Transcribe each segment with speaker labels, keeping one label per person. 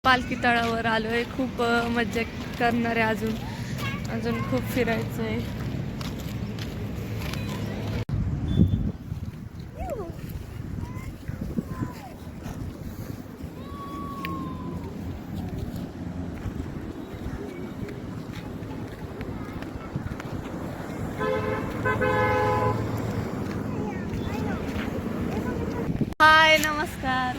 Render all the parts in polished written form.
Speaker 1: पालखी तळावर आलोय. खूप मज्जा करणार आहे. अजून खूप फिरायचं आहे. हाय, नमस्कार.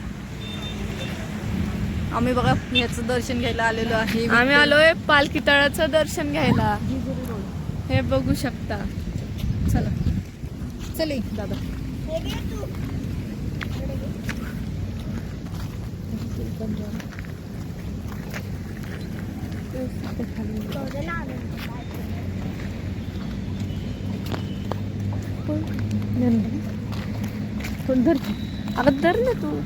Speaker 2: आम्ही बघा याचं दर्शन घ्यायला आलेलो आहे.
Speaker 1: आम्ही आलोय पालखी तळाचं दर्शन घ्यायला. हे बघू शकता.
Speaker 2: चला चल दादा.
Speaker 1: अगं धर ना तू.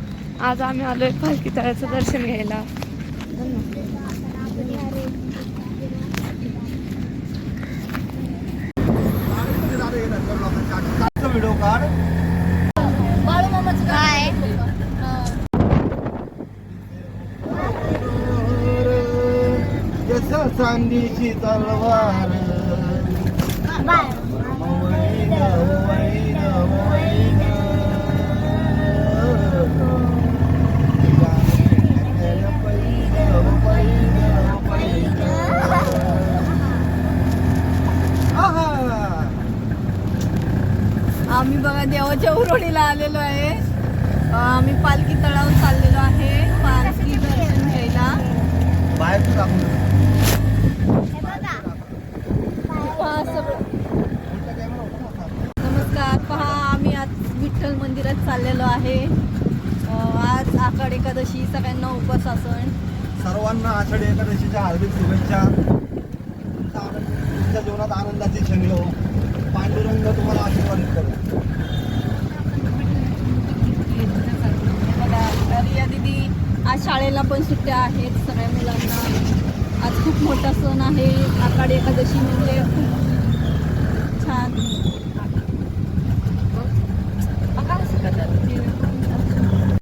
Speaker 1: आज आम्ही आलोय पालखी तळाचं दर्शन घ्यायला.
Speaker 3: व्हिडिओ काढ.
Speaker 2: बाळू मामाचं काय
Speaker 3: जसं चांदीची तलवार
Speaker 2: आम्ही बघा देवाच्या उरोडीला आलेलो आहे. आम्ही पालखी तळावर चाललेलो आहे पालखी दर्शन घ्यायला.
Speaker 3: बाहेर
Speaker 2: नमस्कार. पहा आम्ही आज विठ्ठल मंदिरात चाललेलो आहे. आज आषाढ एकादशी, सगळ्यांना उपवास असन.
Speaker 3: सर्वांना आषाढी एकादशीच्या हार्दिक शुभेच्छा. तुमच्या जीवनात आनंदाची क्षण हो. पांडुरंग तुम्हाला आशीर्वादित करू.
Speaker 2: रिया दीदी आज शाळेला पण सुट्ट्या आहेत सगळ्या मुलांना. आज खूप मोठा सण आहे. आषाढी एकादशी म्हणजे खूप